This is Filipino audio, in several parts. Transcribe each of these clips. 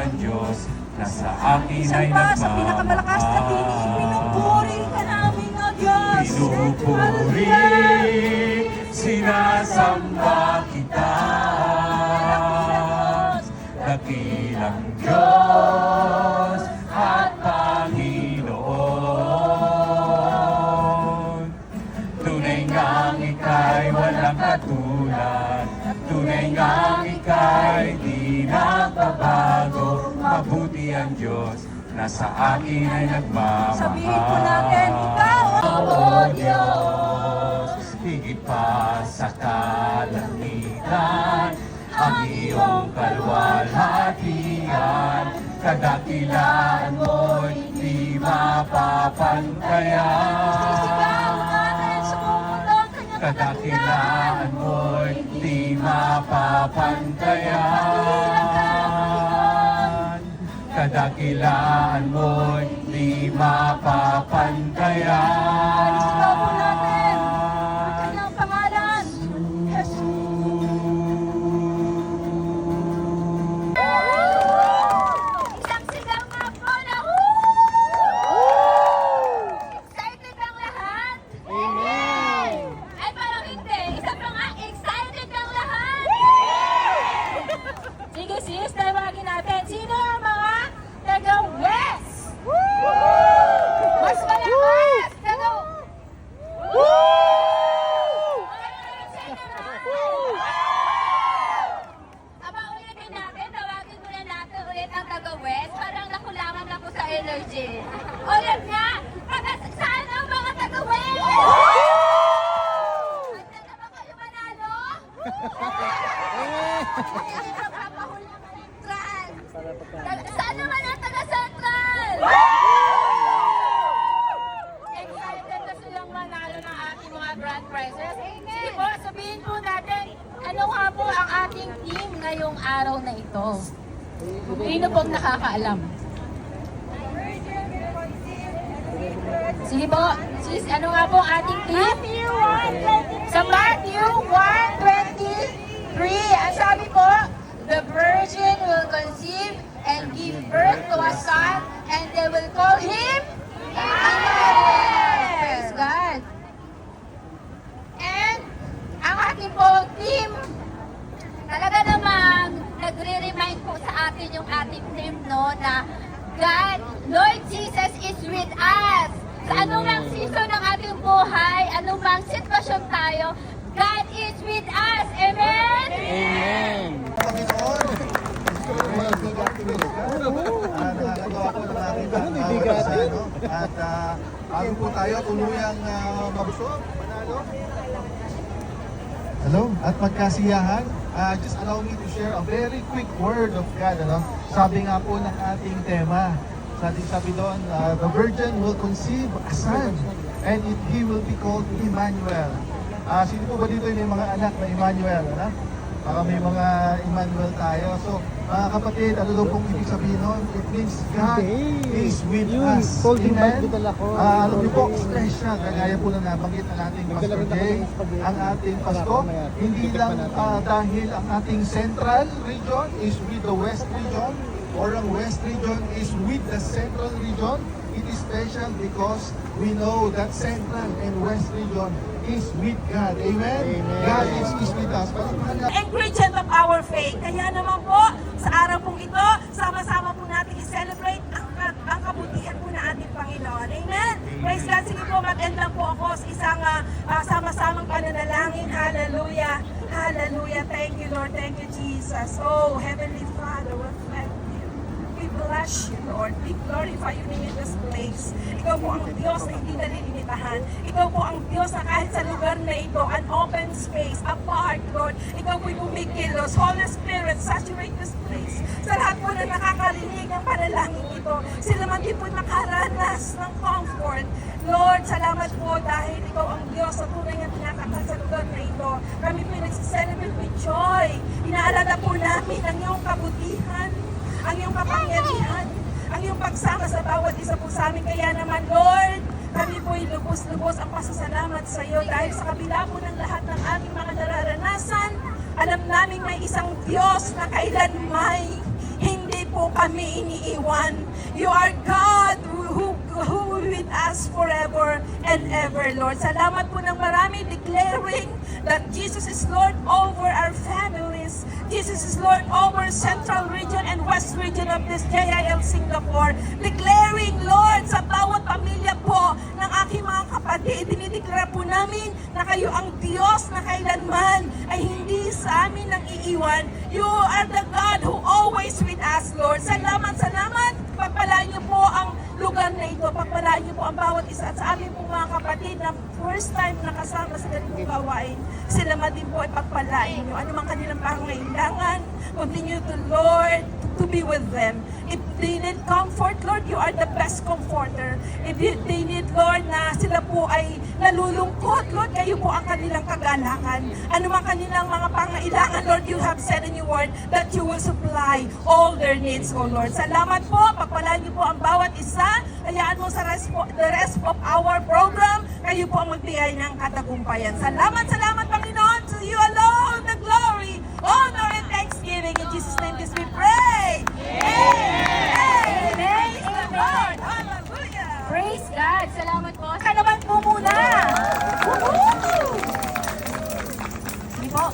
ang Diyos na sa akin ay Samba sa pinakamalakas na tinig, pinupuri ka namin, O Diyos. Pinupuri, sinasamba kita. Dakilang Diyos at Panginoon. Tunay ngang ika'y walang katulad. Tunay ngang ika'y di nagbabago. Mabuti ang Diyos na sa akin ay nagmamahal. Sabihin po natin, ikaw, O Diyos, higit pa sa kalangitan, ang iyong kaluwalhatian, kadakilaan mo'y di mapapantayan. Kadakilaan mo'y di mapapantayan. Kadakilaan mo'y di mapapantayan. kanyang pangalan. Isang sigaw nga po na excited ang lahat? Amen! Ay, parang hindi. Isa pa nga, excited ang lahat? Sige sis, tawagin natin. Sino ang mga taga-West? Mas malakas! Aba, ulitin natin. Tawagin muna natin ulit ang taga-West. Parang nakulangan ako sa energy. Ulit nga! Saan ang mga taga-West? Handa na ba kayo manalo? Magpapahuli ang Central. Saan naman ang taga-Central? Excited na silang manalo ng ating mga grand prizes. Sige po, sabihin po natin, ano nga po ang ating team ngayong araw na ito? Sino pong nakakaalam? Sige po, sis, ano nga po ang ating team? Sa Matthew 1:23, ang sabi po, the virgin will conceive and give birth to a son, and they will call him Emmanuel. Praise God. And ang ating po team, talaga namang nagre-remind po sa atin yung ating team, no, na God, Lord Jesus is with us. Sa anumang season ng ating buhay, anumang sitwasyon tayo, God is with us. Amen? Amen. Panginoon. Nakakagawa po ng aking pagkakasa, no? At bago po tayo tuluyang mabusog, manalo. Hello? At magkasiyahan, just allow me to share a very quick word of God. Ano? Sabi nga po ng ating tema, sabi doon, the virgin will conceive a son, and he will be called Emmanuel. Sino po ba dito may mga anak na Emmanuel? Ano? Baka may mga Emmanuel tayo. So, mga kapatid, ano daw pong ibig sabihin nun? It means God is with us. Amen? Alam niyo po, special. Kagaya po na nabanggit ng ating Pastor Jay, ang ating Pasko, hindi lang dahil ang ating central region is with the west region, or ang west region is with the central region. It is special because we know that central and west region is with God. Amen? God is with us. Ingredient of our faith. Kaya naman po, sa araw pong ito, sama-sama po natin i-celebrate ang kabutihan po na ating Panginoon. Amen? Praise God. Sige po, mag-end lang po ako sa isang sama-samang pananalangin. Hallelujah. Hallelujah. Thank you, Lord. Thank you, Jesus. Oh, Heavenly Father, we thank you. We bless you, Lord. We glorify your name in this place. Ikaw po ang Diyos na hindi nalilimitahan. Ikaw po ang Diyos na kahit sa lugar na ito, an open space, apart, Lord. Ikaw po'y bumikilos. Holy Spirit, saturate this place. Sa lahat po na nakakarinig ng panalangin ito, sila man din po nakaranas ng comfort. Lord, salamat po dahil ikaw ang Diyos na tunay na tinatanggal sa lugar na ito. Kami po nagsiselebrate with joy. Inaalala po namin ang iyong kabutihan, ang iyong kapangyarihan, ang iyong pagsama sa bawat isa po sa amin. Kaya naman, Lord, kami po'y lubos-lubos ang pasasalamat sa iyo dahil sa kabila po ng lahat ng aming mga nararanasan, alam namin may isang Diyos na kailanmay hindi po po kami iniiwan. You are God who with us forever and ever, Lord. Salamat po ng marami, declaring that Jesus is Lord over our families. Jesus is Lord over Central Region and West Region of this JIL Singapore. Declaring, Lord, sa bawat pamilya po ng aking mga kapatid, dinideklara po namin na kayo ang Diyos na kailanman ay hindi sa amin nang iiwan. You are the God who always with us, Lord. Salamat, salamat. Pagpalaan niyo po ang lugar na ito. Pagpalaan niyo po ang bawat isa at sa amin po mga kapatid na first time nakasama sa ganitong gawain. Sila din po ay pagpalain niyo. Ano man kanilang pangailangan, continue to, Lord, to be with them. If they need comfort, Lord, you are the best comforter. If they need, Lord, na sila po ay nalulungkot, Lord, kayo po ang kanilang kagalakan. Ano man kanilang mga pangailangan, Lord, you have said in your word that you will supply all their needs, O Lord. Salamat po, pagpalaan niyo po ang bawat isa. Hayaan mo sa the rest of our program, kayo po ang magbigay ng katagumpayan. Salamat, salamat, Panginoon. To you alone, the glory, honor, and thanksgiving. In Jesus' name, this we pray. Amen. Praise the Lord. Hallelujah. Praise God! Salamat po. Sa naman po muna! Woohoo! Hindi po.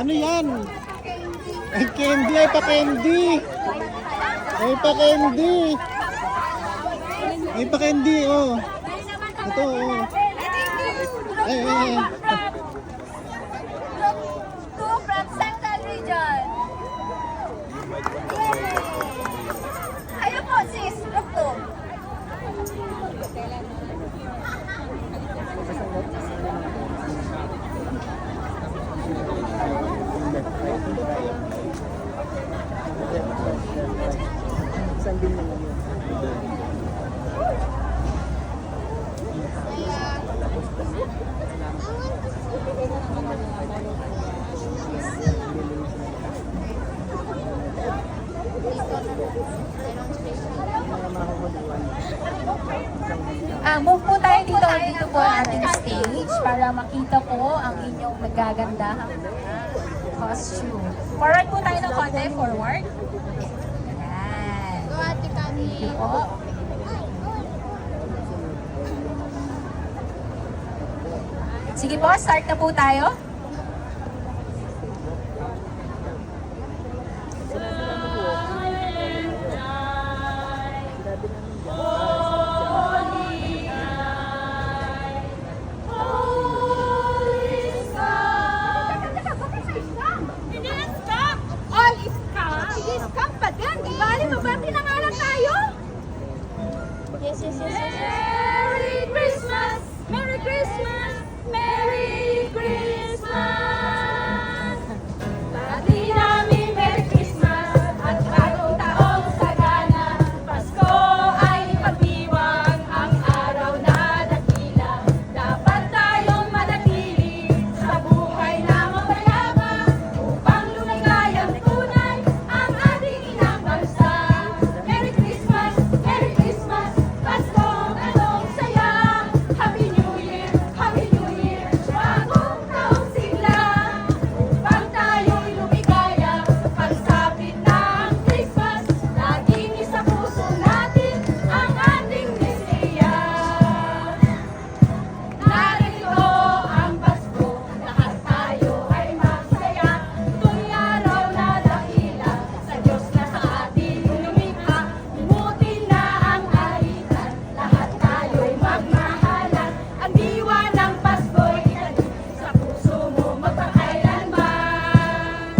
Ano yan? Ay, candy. Ay, pa-candy. Ay, pa-candy. Ay, pa-candy, oh. Ito, oh. Ay, ay, ay. Two from Central Region. Yay! po, sis. Group 2. Move po tayo dito po ang ating stage para makita po ang inyong magagandahang costume. Forward po tayo ng konti, forward. Yan. Go, Ate Kami. Thank you po. Sige po, start na po tayo. All is calm. Sige, scam pa din. Di ba? Mabati na nga lang tayo. Yes, yes, yes, yes. Merry Christmas! Merry Christmas! Merry Christmas! Bati namin Merry Christmas at bagong taong sagana. Pasko ay ipagdiwang ang araw na dakila. Dapat tayong manatili sa buhay na mapayapa upang lumigayang tunay ang ating inang bansa. Merry Christmas! Merry Christmas! Paskong anong saya! Happy New Year! Happy New Year! Bagong taong sigla! Upang tayo'y lumigaya pagsapit ng Christmas, laging isa puso natin ang ating Mesiya. Narito ang Pasko, lahat tayo ay masaya. Ito'y araw na dakila, sa Diyos na sa atin lumikha. Limutin na ang alitan, lahat tayo'y magmahalan. Ang diwa ng Pasko'y itanim sa puso mo magpakailanman.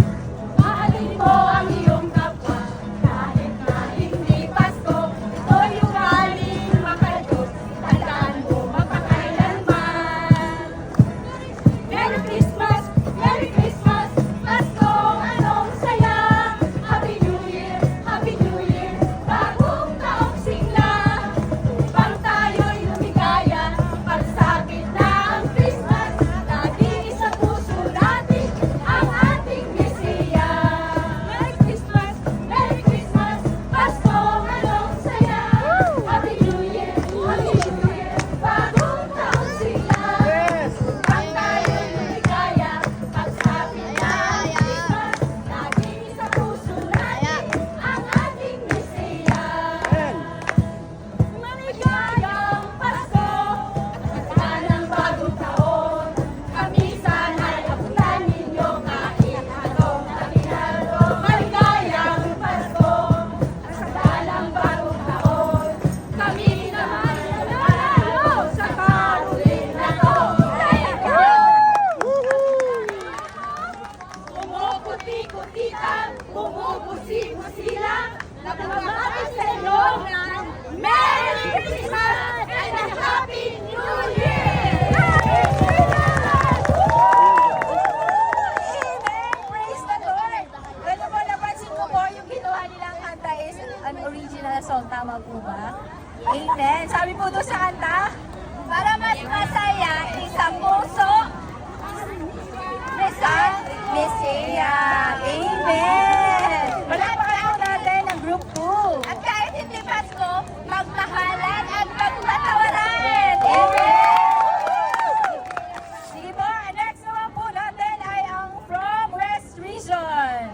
Mahalin mo ang iyong kapwa, kahit na hindi Pasko. Ito'y ugaling makadiyos, tandaan mo magpakailanman. Merry Christmas! Merry Christmas! Paskong anong saya! Happy New Year! Happy New Year! Bagong taong sigla! Upang tayo'y lumigaya pagsapit na ang Christmas, laging isa puso natin ang ating Mesiya. Merry Christmas! Merry Christmas! Paskong anong saya! Happy New Year! Happy New Year! Bagong taong sigla! Upang tayo'y lumigaya pagsapit na ang Christmas, laging isa puso natin ang ating Mesiya. Maligayang Pasko! At ng bagong taon, kami sana'y abutan ninyo kahit anong naginalo. Maligayang Pasko! At sa dalang bagong taon, kami naman nanalo sa karulin na to. Kumukuti-kutitan, kumubusi-busilang, nagmamahal sa inyo ng Merry Christmas and a Happy New Year! Amen! Praise the Lord! Alam mo, napansin ko po yung ginawa nilang kanta is an original song. Tama po ba? Amen! Sabi po doon sa kanta, para mas masaya, isang puso, isang Mesiya. Amen! Palakpakan po natin ang group 2. At kahit hindi Pasko, magmahalan at magpatawaran. Amen! Sige po, ang next naman po natin ay ang From West Region.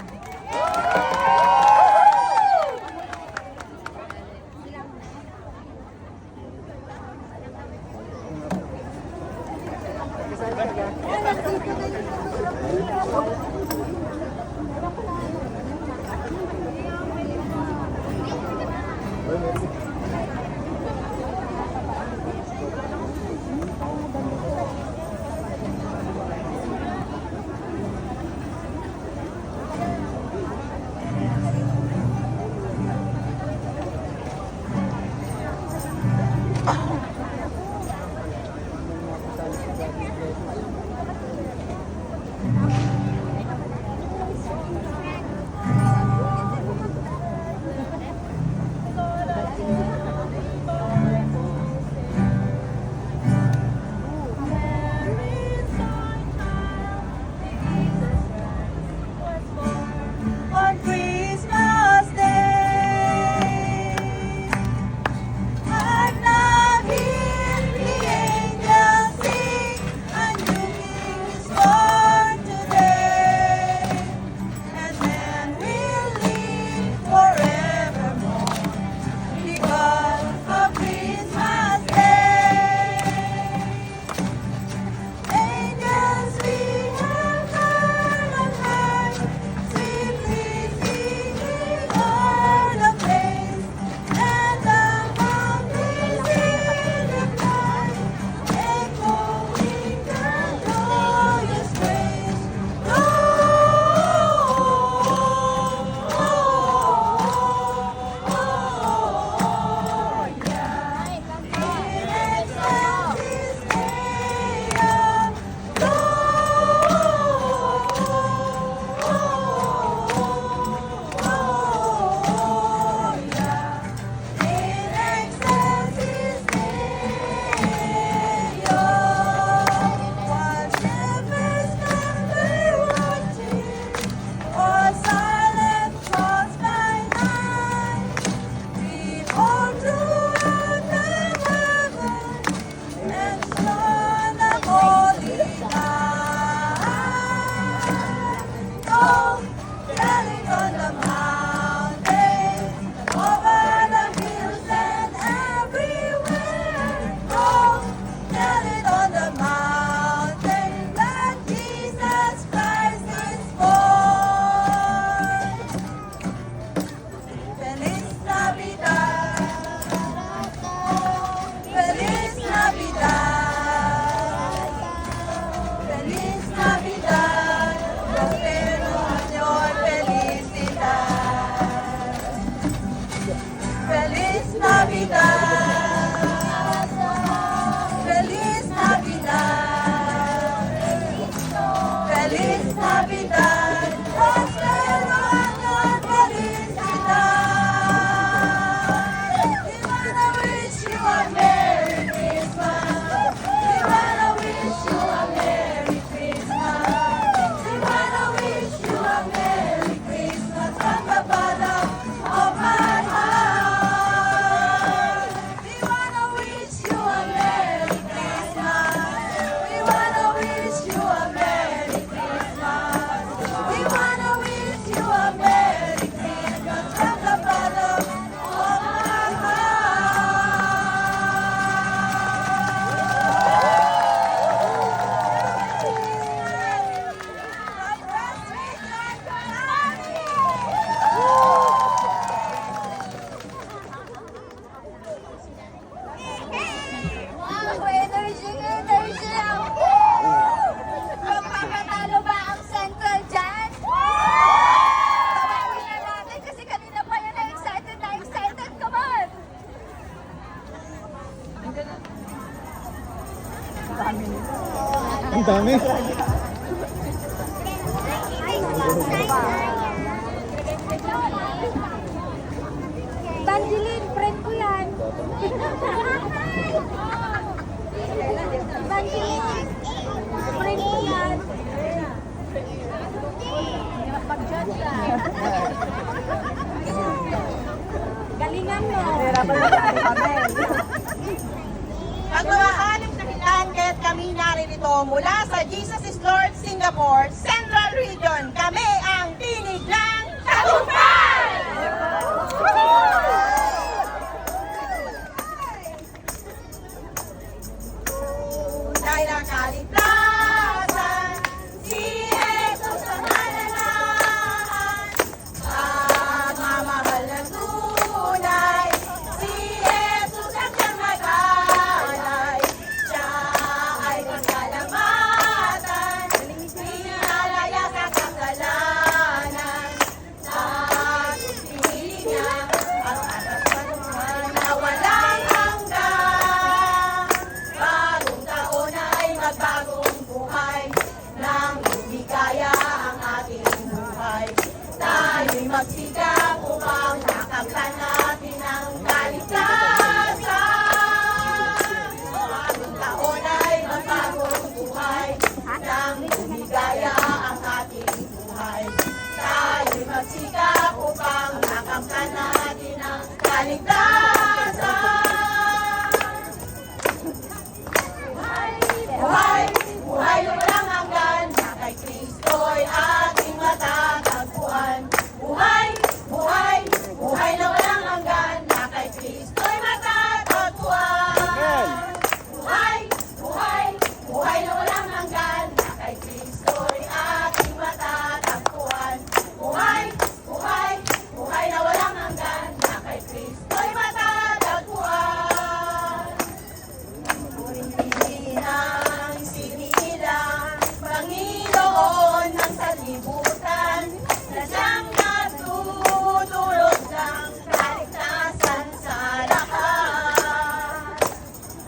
Ang dami. Evangeline, friend ko yan. Evangeline, friend ko yan. Mag-judge ka. Galingan mo. Pagmahalip na kitaan kaya't kami naririto mula sa Jesus is Lord Singapore Central Region. Kami ang tinig ng tagumpay! Dahil ang kaligtasan, si Jesus ang mananahan. Pagmamahal ng tunay, si Jesus ang siyang mag-alay. Siya ay kasalamatan, pinalaya sa kasalanan. At pinili niya ang atas na walang hanggan. Bagong taon ay magbagong buhay, nang lumigaya ang ating buhay. Tayo'y magsikap upang makamtan natin ang kaligtasan. Bagong taon ay magbagong buhay, nang lumigaya ang ating buhay. Tayo'y magsikap upang makamtan natin ang kaligtasan. Buhay, buhay na walang hanggan, na kay Kristo'y ating matatagpuan. Buhay, buhay, buhay na walang hanggan, na kay Kristo'y matatagpuan. Buhay, buhay, buhay na walang hanggan, na kay Kristo'y ating matatagpuan. Buhay, buhay, buhay na walang hanggan, na kay Kristo'y matatagpuan. Ang sinilang Panginoon ng sanlibutan, na siyang natutulog ng kaligtasan sa lahat.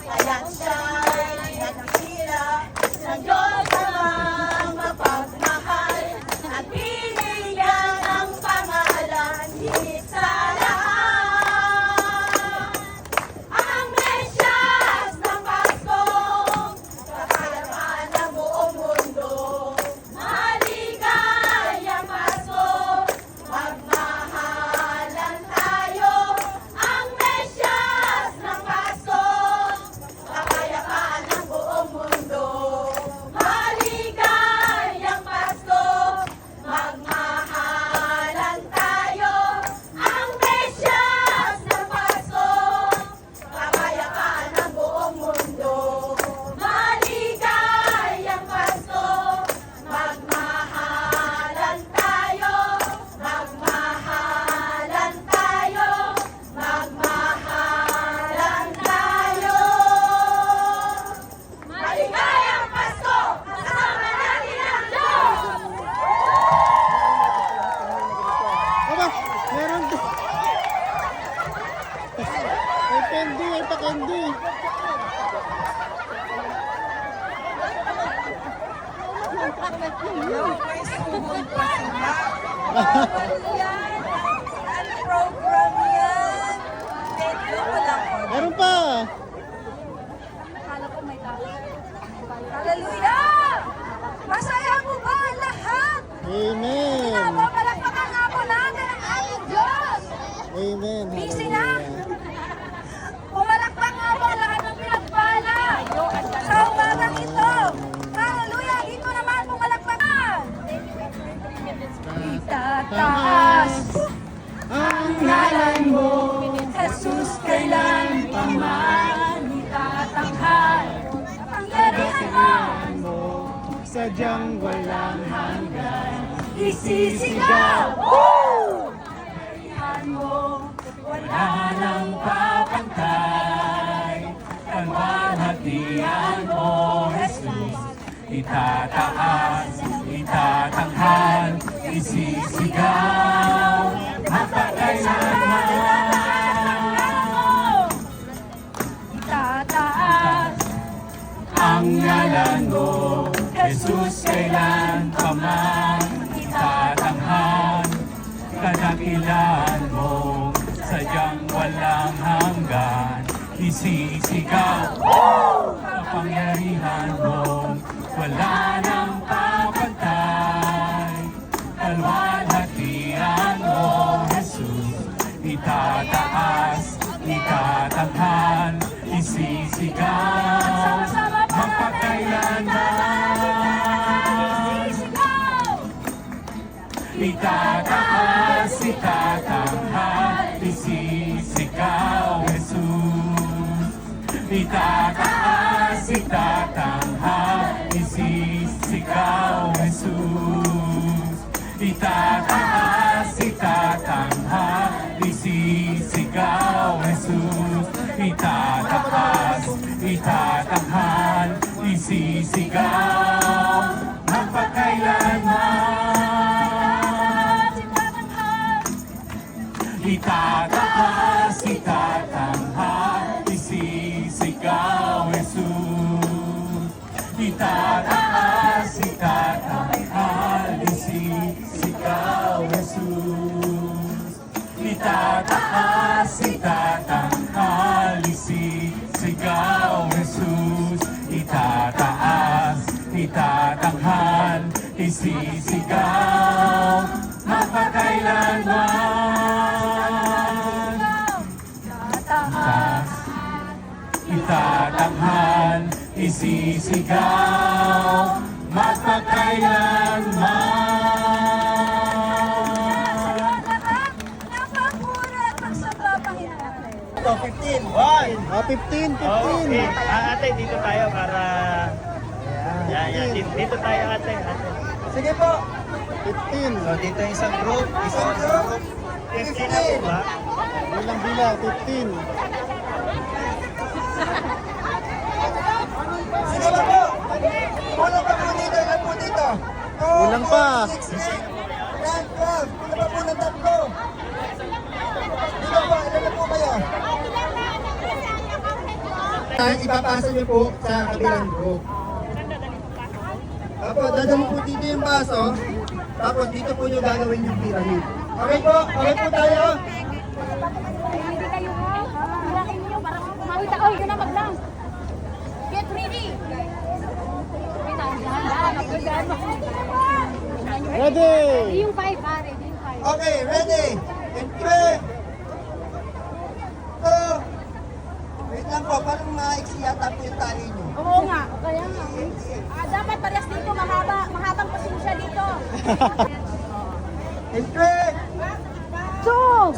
Kaya't siya'y natira ng Diyos Amang mapagmahal, at binigyan ng pangalan higit sa lahat. Ang Mesyas ng Pasko, kapayapaan ng buong mundo. Maligayang Pasko, magmahalan tayo. Ang Mesyas ng Pasko, kapayapaan ng buong mundo. Maligayang Pasko, magmahalan tayo. Ang Mesyas ng Pasko, kapayapaan ng buong mundo. Maligayang Pasko, magmahalan tayo. Magmahalan tayo. Magmahalan tayo. Maligayang Pasko, kasama natin ang Diyos! Aba, meron to. May candy, may pa-candy. Ang program yan. Medyo wala ko. Meron pa. Hallelujah! Masaya mo ba ang lahat? Amen. Napapalakpakan nga po natin ang ating Diyos. Amen. Busy na. Hallelujah. Pumalakpak nga po ang lahat ng pinagpala sa umagang ito. Hallelujah! Dito naman pumalakpakan. Itataas Ang ngalan mo, Jesus, kailan pa man itatanghal. Kapangyarihan mo, sadyang walang hanggan. isisigaw. Kapangyarihan mo, wala nang papantay. Ang mahatian mo, Jesus, itataas, itatanghal, isisigaw, mapagkailanman. Itataas Ang ang ngalan mo, Jesus, kailan pa man itatanghal. Kadakilaan mo, sadyang walang hanggan. Isisigaw, kapangyarihan mo, wala nang papantay. Kalwalhatian mo, Jesus, itataas, itatanghal, isisigaw, magpakailanman. Itataas, itatanghal, isisigaw, Jesus. Itataas, itatanghal, isisigaw, Jesus. Itataas, itatanghal, isisigaw, Jesus. Itataas, itatanghal, isisigaw, magpakailanman. Itataas, itatanghal, isisigaw, Jesus. Itataas, itatanghal, isisigaw, Jesus. Itataas, itatanghal, isisigaw, Jesus. Itataas, itatanghal, isisigaw, magpakailanman. Itatanghal, isisigaw, magpakailanman. Napakurat ang saba, Panginoon. 15. Okay. Ate, dito tayo para... Yan. Dito tayo, ate. Sige po. 15. So, dito isang group. Isang group. 15 na po ba? Bilang bila, 15. Sige na po. Kulang pa po dito. Ilan po dito? Kulang pa. 6, 8, 9, 12. Kulang pa po ng tatlo. Dito po. Ilan na po kayo? Ipapasa niyo po sa kabilang group. Tapos, dadalhin po dito yung baso. Tapos, dito po yung gagawin yung pyramid. Okay po? Okay po tayo? Hindi kayo ha? Hilakin niyo para kumawit ako. Yun na mag-dance. Get ready. Wait, dahan. Ready! Yung 5 pare. Yung 5. Okay, ready? In 3, 2, wait lang po, parang maiksi yata po yung tali nyo. Oo nga. Kaya nga. Dapat parehas dito. Mahabang pasensya dito. In 3, 2,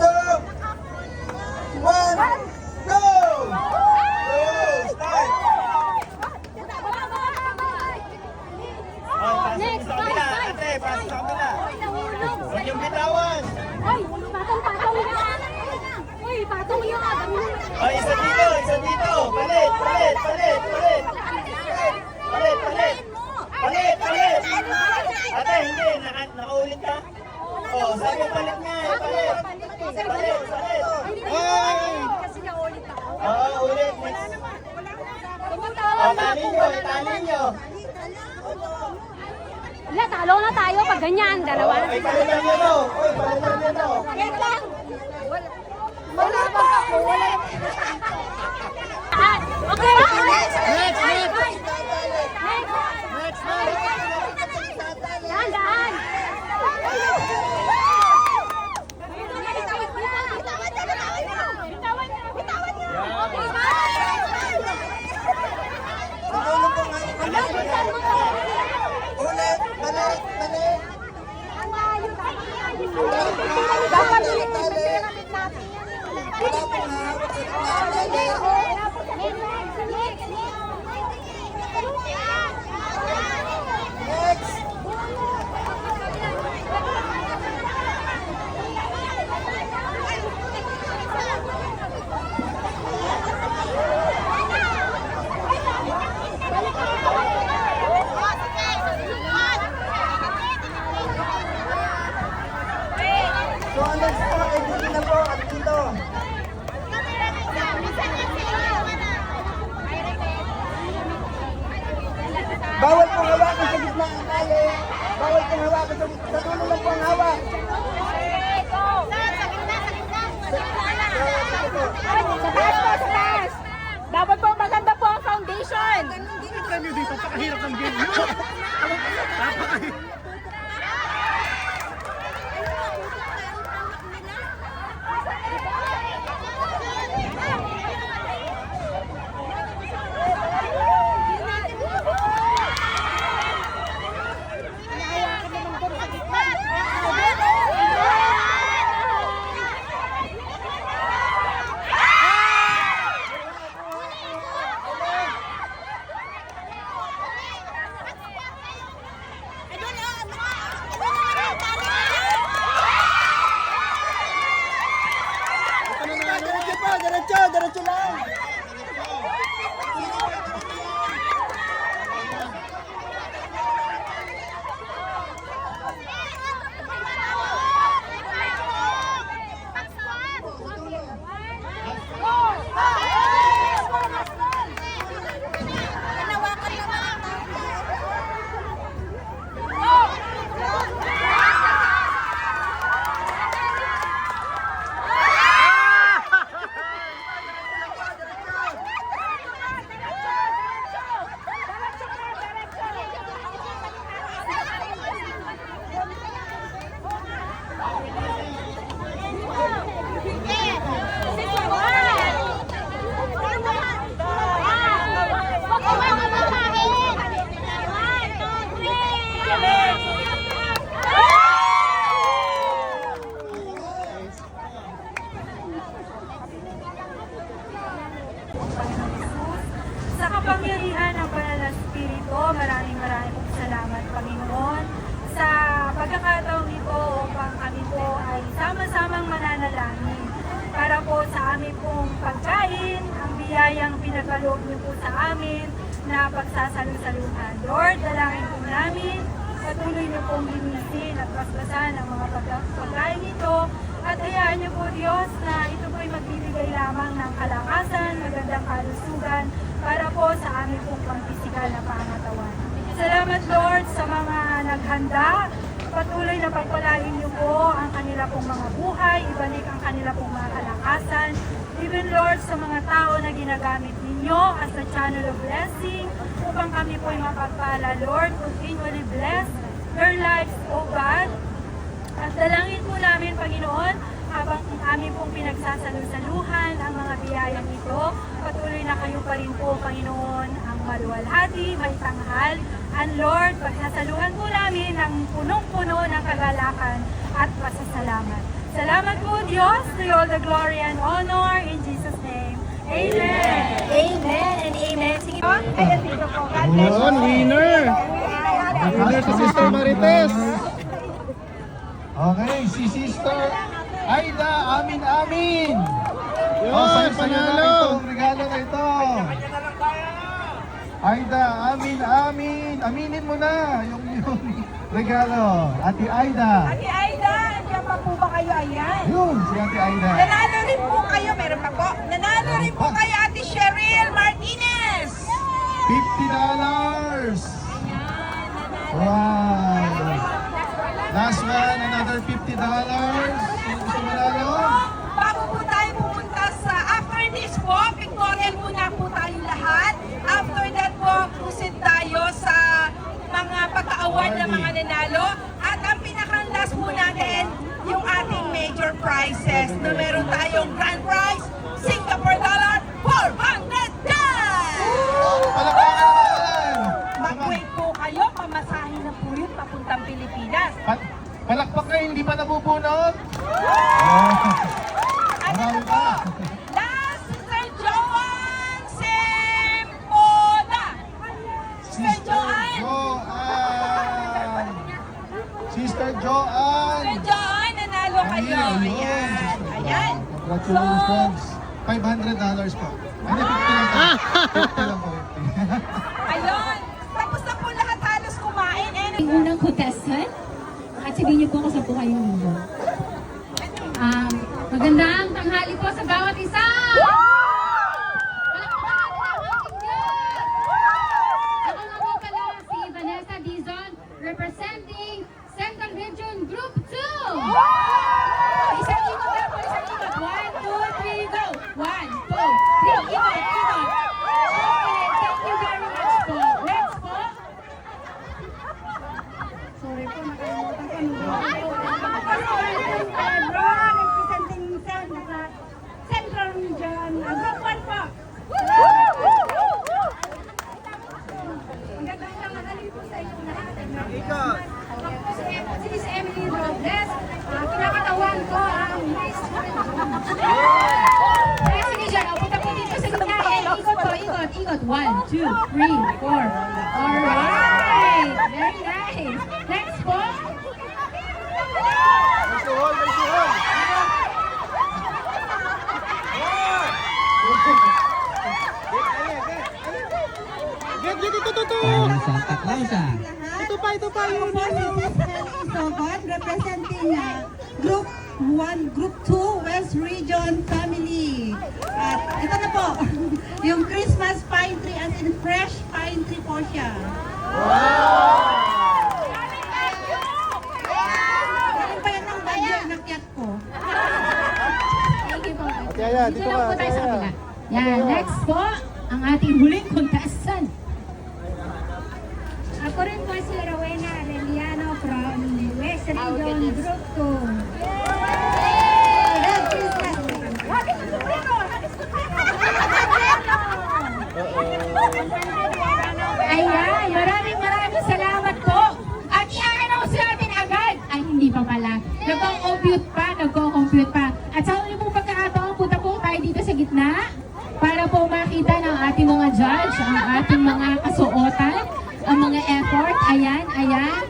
1, go! Start! Next, Sa kabila, ate. Pasok sa kabila. nahulog. Huwag yung bitawan. Ay, patong yan. Uy, patong yan. O, isa dito. Palit. Ate, hindi. Nakaulit ka? O, sabi mo palit nga. Palit. Kasi naulit ako. Oo, ulit. Next. O, tali nyo. Wala, talo na tayo pag ganyan. Dalawa na. Ay, palitan nyo to. Uy, palitan nyo to. Wait lang. Wala pa ako. Wala. Okay. Next. Dahan. Bitawan niya. Okay, bye. Tutulong po nga yung ulit, balik. Dapat ulit pyramid natin. Wala po nga, balik. Next! So, ang next po, ay dito na po at dito. Bawal pong hawakan sa gitna ang tali. Bawal pong hawakan sa gitna. Sa dulo lang po ang hawak. Sa taas. Dapat po maganda po ang foundation. Diretso po, diretso, diretso lang. Sa kapangyarihan ng Banal na Espiritu, maraming pong salamat, Panginoon, sa pagkakataong ito upang kami po ay sama-samang mananalangin para po sa amin pong pagkain, ang biyayang pinagkaloob niyo po sa amin na pagsasalusaluhan. Lord, dalangin po namin, patuloy niyo pong linisin at basbasan ang mga pagkain ito at hayaan niyo po, Diyos, na ito po'y magbibigay lamang ng kalakasan, magandang kalusugan para po sa aming pong pang-pisikal na pangatawan. Salamat, Lord, sa mga naghanda. Patuloy na pagpalain niyo po ang kanila pong mga buhay, ibalik ang kanila pong mga kalakasan. Even, Lord, sa mga tao na ginagamit ninyo as a channel of blessing upang kami po'y mapagpala, Lord, continually bless their lives, O God. At dalangin po namin, Panginoon, habang amin pong pinagsasalusaluhan ang mga biyayang ito, patuloy na kayo pa rin po, Panginoon, ang maluwalhati, may tanghal. And Lord, pagsasaluhan po namin ng punong-puno ng kagalakan at pasasalamat. Salamat po, Diyos, to you all the glory and honor in Jesus' name. Amen. Amen and amen. Sige po. Ay, dito po. God bless you. Yun, winner! Winner si Sister Marites! Okay, si Sister Aida, amin. Yun, sa'yo na panalo! itong regalo na ito. Aida, amin. Aminin mo na yung regalo. Ate Aida. Ate Aida, nandiyan pa po ba kayo? Ayan. Yun, si Ate Aida. Nanalo rin po kayo, meron pa po. Nanalo rin po kayo, Ate Cheryl Martinez. $50. Wow. Last one, another $50. Yung gusto mo lalo? Bago po tayo pumunta sa after this po, pictorial muna po tayo lahat. After that po, proceed tayo sa mga pagka-award ng mga nanalo. At ang pinaka-last po natin, yung ating major prizes na meron tayong grand prize, Singapore dollar, 400 Palakpakan naman! Mag-wait po kayo, pamasahin na po yun papuntang Pilipinas. Palakpak kayo, hindi pa nabubunot? Ano Marami po? pa. Last, Sister Joanne Sempoda. Sister Joanne. Sister Joanne! Sister Joanne, nanalo kayo. Ayan. Ayan. Congratulations! $500 po. Ay, hindi, 50 lang po. 50 lang po. Ayun. Tapos na po lahat halos kumain. Ang unang contestant, at sabihin niyo po kung saan po kayong mundo. Magandang tanghali po sa bawat isa! Palakpakan natin ang ating Diyos! Ako nga po pala si we got 1, 2, 3, 4. Alright! Very nice. Next po. Para Santa Claus ah. Ito pa yung Sogon representing Group 1, Group 2, West Region Family. At ito na po, yung Christmas pine tree as in fresh pine tree po siya. Galing pa yan ng bagyo, inakyat ko. Thank you po. Yaya, Dito dito lang ka, po tayo sa Yaya. kabila. Yan, next po, ang ating huling contestant. Ako rin po si Rowena Arellano from West Region Group 2. Merry Christmas! Happy Supremo! Happy Supremo! Ayan, maraming salamat po. At i-announce natin agad. Ay, hindi pa pala. Nagko-compute pa. At sa huli pong pagkakataon, punta po tayo dito sa gitna para po makita ng ating mga judge, ang ating mga kasuotan, ang mga effort. Ayan. Yan.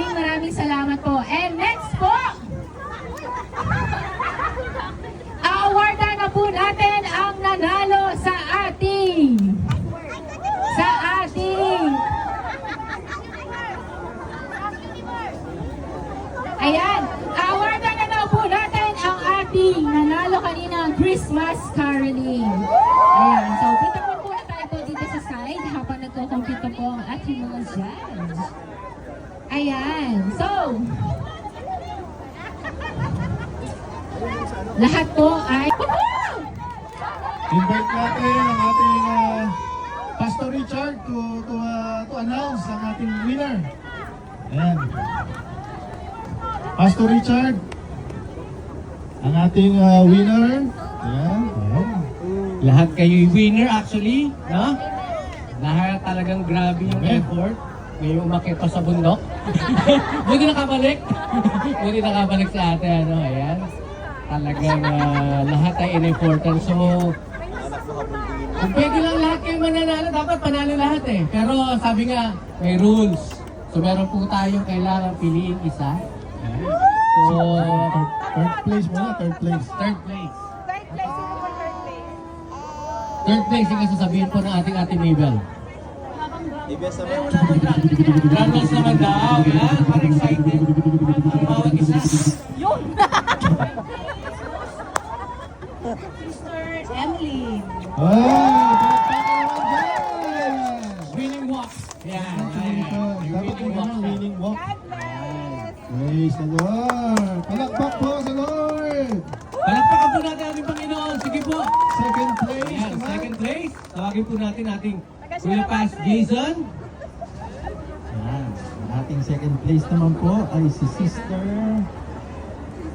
Maraming salamat po. And next po, a-awardan na po natin ang nanalo sa ating ayan, a-awardan na daw po natin ang ating nanalo kanina Christmas caroling. Ayan, so kita po muna tayo po dito sa side habang nagko-compute po ang ating mga judge. Ayan, so lahat po ay Invite natin ang ating Pastor Richard to announce ang ating winner. Ayan. Pastor Richard, ang ating winner. Ayan. Lahat kayo'y winner actually, no? Lahat talagang grabe yung Amen. effort. Ngayon umakit pa sa bundok. Buti nakabalik. Buti nakabalik sa atin, ano? Ayan. Talagang lahat ay in-important. So, kung pwede lang lahat kayo mananalo, dapat panalo lahat eh. Pero sabi nga, may rules. So, meron po tayong kailangan piliin isa. So, Third place muna, third place. third place. Third place yung sasabihin po ng ating Ate Mabel. Graduates naman daw, yan. Parang excited. Ang bawat isa. Sisters Emily. Winning walk. Yan. Dapat po Winning walk. naman, winning walk. Praise the Lord. Palakpak po sa Lord. Palakpakan po natin ating Panginoon. Sige po. Second place Yan, naman. second place. Tawagin po natin ating Kuya Pass Jason. Yan. Ang ating second place naman po ay si Sister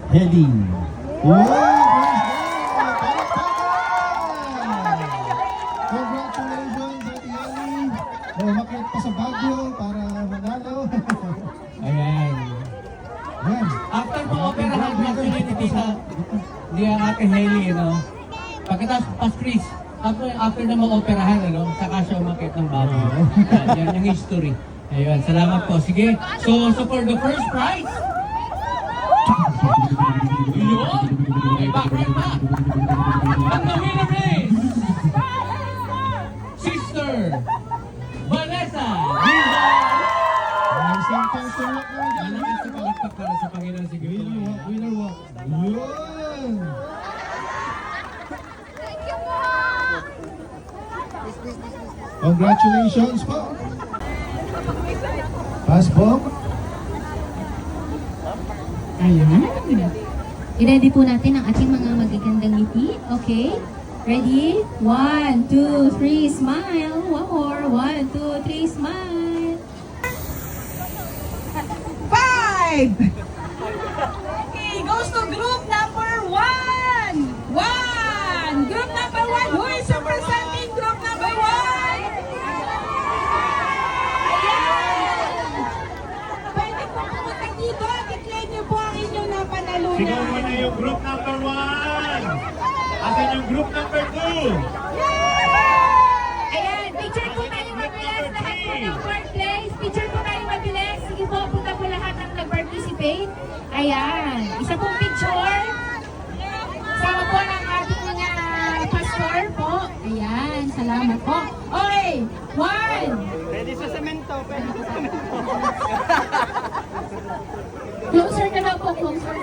Helen. Wow! Praise God! Palakpakan! Congratulations, Ate Ali. Umakit pa sa Baguio para manalo. Ayan. Yan. After po operahan, actually, dito sa di ang Ate Hailey, no? Pagkatapos, Pas Chris, after na ma-operahan, ano? Saka siya umakit ng bago. Yan yung history. Ayun, salamat po. Sige. So for the first prize, yun! May background pa. And the winner is Sister Vanessa Dizon! Ay, isang peso walk naman dyan. Ano ang palakpak para sa Panginoon? Sige po. Winner walk, winner walk. Yun! Congratulations po. Pass po. Ayan. I-ready po natin ang ating mga magagandang ngiti. Okay? Ready? 1, 2, 3, smile. One more. 1, 2, 3, smile. 5! Okay, goes to group number 1! 1! Group number 1, who is representing group number 1? Ayan! Pwede po pumunta dito at i-claim niyo po ang inyong napanalunan. Sigaw mo na yung group number 1. Asan yung group number 2? Yes! Faith. Ayan, isa pong picture. Sama po ng ating mga pastor po. Ayan, salamat po. Okay, 1. Pwede sa semento, pwede sa semento. Closer ka daw po, closer.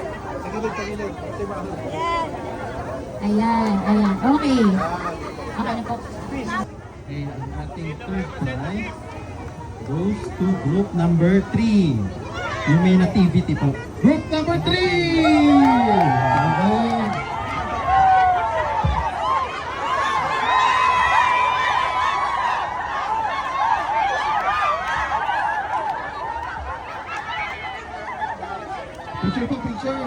Ayan, ayan. Okay. Okay na po. Okay, ang ating third prize goes to group number 3. Yung may nativity po. Group number 3! Okay. Picture po, picture.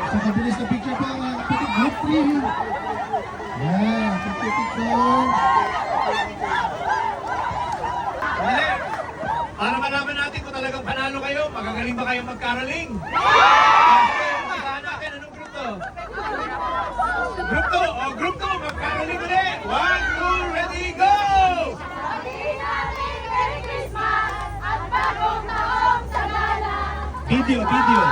Sa kabilis na picture po ang ating group 3. Yan, picture, picture. Dali! Para malaman natin kung talagang panalo kayo, magagaling ba kayong magkaraling? Saan natin? Anong group to? Group 2! O, group 2! Magkaraling ulit! 1, 2, ready, go! Merry Christmas at bagong taong sagala. Video, video!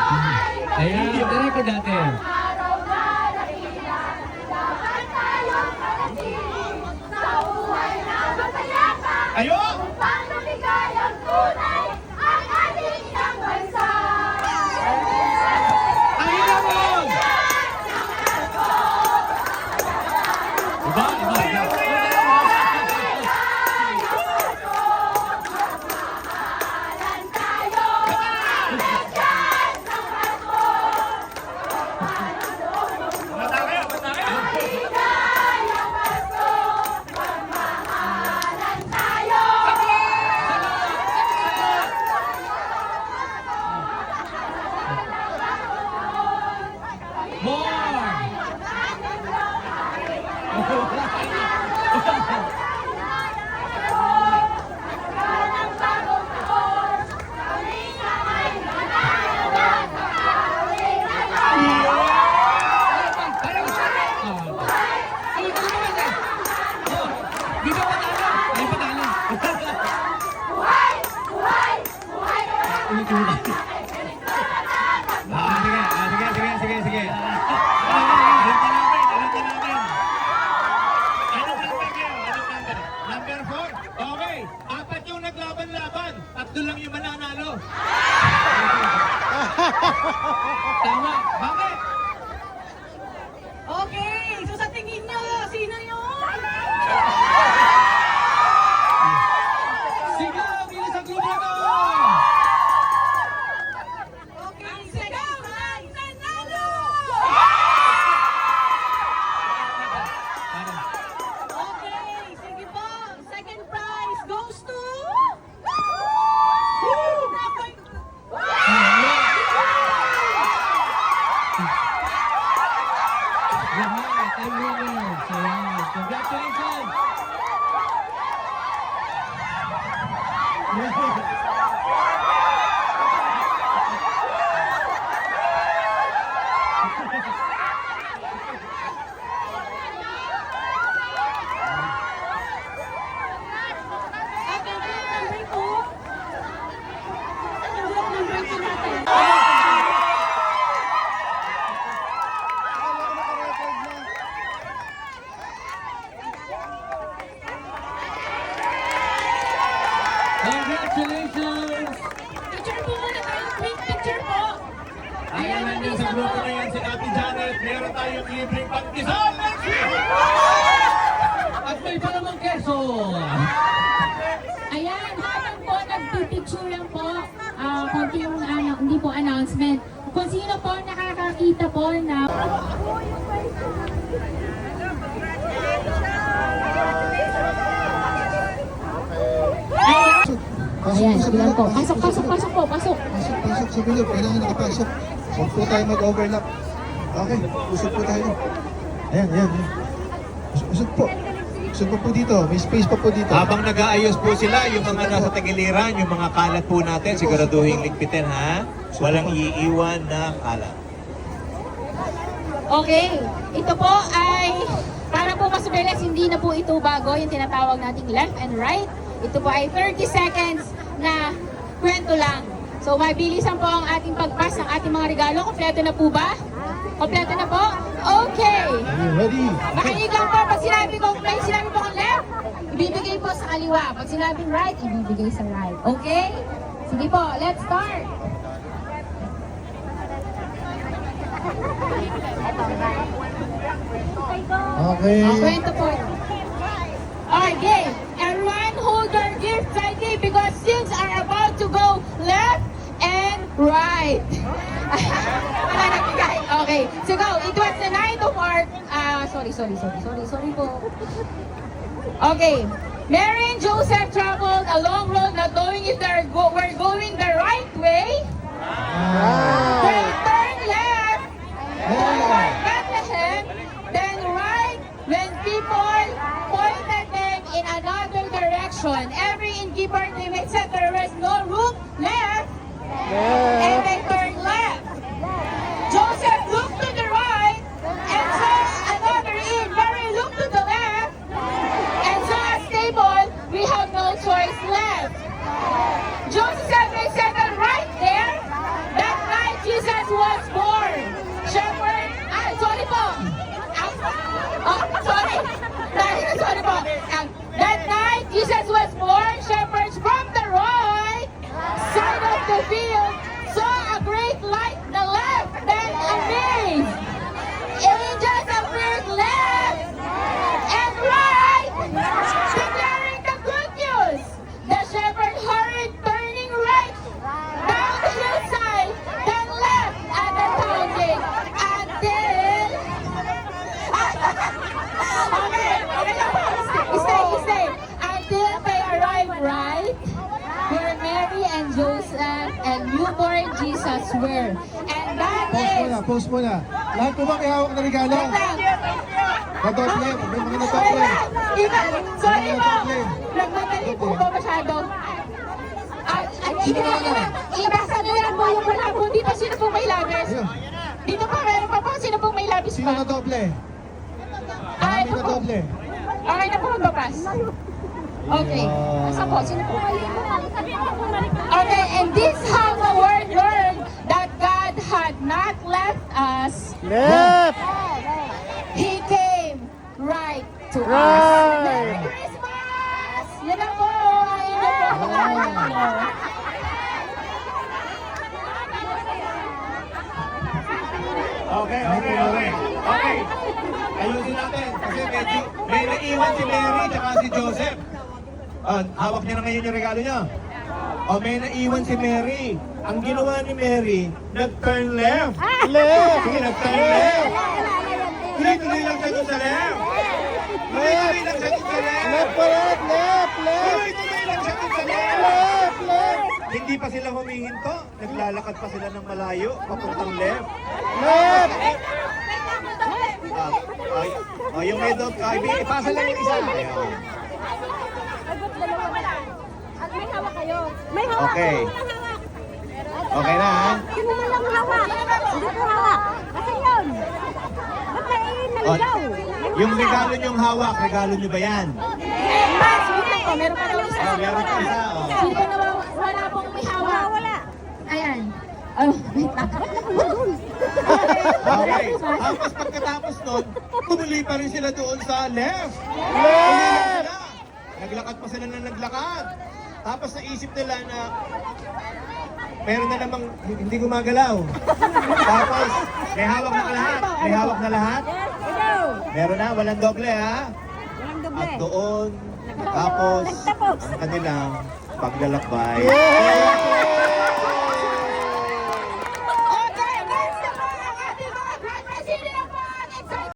Ayan, direct natin. Araw na dakila, lahat tayong manatili sa buhay na masayaka. Ayo! Upang mabigay ang tunay ang ating isang bansa. Ang inamon! Iba, iba, iba. Bata kayo, bata kayo! More! Dito patalo! Ay, patalo! Sige. Alam ka namin. Anong number kayo? Anong number? Number 4? Okay. 4 yung naglaban-laban. 3 lang yung mananalo. Tama. Bakit? Okay, so sa tingin nyo, sino yun? Sige, bilis ang grupo na to! Okay, ang second prize, nanalo! Okay, sige po. Second prize goes to... Lahat ay winners. Ayan, congratulations! At ang group number 2, ang group number 2 natin. Congratulations! Picture po muna tayo. Quick picture po. Ayan, nandun sa grupo na yan si Ate Janet. Meron tayong libreng pagkisal. At may palamang keso! Ayan, habang po nagpipicture lang po, konti yung hindi po announcement. Kung sino po nakakakita po na... Ayan, sige lang po. Pasok po. Pasok sa bilog. Kailangan nakapasok. Huwag po tayo mag-overlap. Okay, usog po tayo. Ayan. Usog po. Usog po dito. May space pa po dito. Habang nag-aayos po sila, yung mga nasa tagiliran, yung mga kalat po natin, siguraduhin ligpitin ha. Walang iiwan na kalat. Okay, ito po ay para po mas mabilis, hindi na po ito bago yung tinatawag nating left and right. Ito po ay 30 seconds na kwento lang. So mabilisan po ang ating pagpas ng ating mga regalo. Kompleto na po ba? Kompleto na po? Okay. Are you ready? Makinig lang po. Pag sinabi ko, may sinabi po kong left, ibibigay po sa kaliwa. Pag sinabing right, ibibigay sa right. Okay? Sige po, let's start. Okay. Kwento po. Okay, everyone hold their gifts ready because things are about to go left and right. Wala nagbigay. Okay, so go. It was the night of our... sorry po. Okay. Mary and Joseph traveled a long road not knowing if were going the right way. They turned left toward Bethlehem, then right when people pointed them in another direction. Every innkeeper they made said there was no room left, and they turned left. Joseph looked to the right and saw another inn. Mary looked to the left and saw a stable. We have no choice left. Joseph they settled right there. That night Jesus was born. Shepherd, sorry po. Sorry po. That night Jesus was born. Shepherds from the right side of the field saw a great light in the left. Then amazed. Angels appeared left and right, declaring the good news. The shepherd hurried, turning right down the hillside, then left at the town gate until... Stay. Until they arrived right where Mary and Joseph and newborn Jesus were. And that is... Pause muna. Lahat po ba may hawak na regalo? Nadoble. May mga nadoble. Sorry po. Nagmadali po ba masyado? Ibasa na lang po yung wala po. Dito sino po may labis? Dito pa meron pa po. Sino po may labis Sino pa? nadoble? Ay, Kami nadoble. okay na po magpapas. Okay. Saan po? Sino po? Okay, and this how the word learned that God had not left us. Left! He came right to us. Merry Christmas! Yan na po. Ayun na po. Okay. Ayusin natin. Kasi medyo may naiwan si Mary at si Joseph. Hawak niya na ngayon yung regalo niya. May naiwan si Mary. Ang ginawa ni Mary, nag-turn left. Left! Sige, nag-turn left. Tuloy lang siya dun sa left. Tuloy lang siya dun sa left. Left pa rin! Left! Tuloy lang siya dun sa left. Hindi pa sila humihinto. Naglalakad pa sila ng malayo, papuntang left. Left! Yung may dog, ipasa lang yung isa. At may hawak kayo. Okay. Okay na, ha? Sino man lang hawak? Hindi ko hawak. Kasi yun. Ba't may naligaw? Yung regalo niyong hawak, regalo niyo ba yan? Pass, wait lang po. Meron pa daw isa. Meron pa isa, Sino ba wala pong may hawak? Wala. Ayan. Oh, wait lang. Okay. Tapos pagkatapos nun, tumuloy pa rin sila doon sa left. Left! Naglakad pa sila na naglakad. Tapos naisip nila na meron na namang hindi gumagalaw. Tapos may hawak na lahat. May hawak na lahat. Meron na, walang doble, ha? Walang doble. At doon, tapos ang kanilang paglalakbay. Yeah!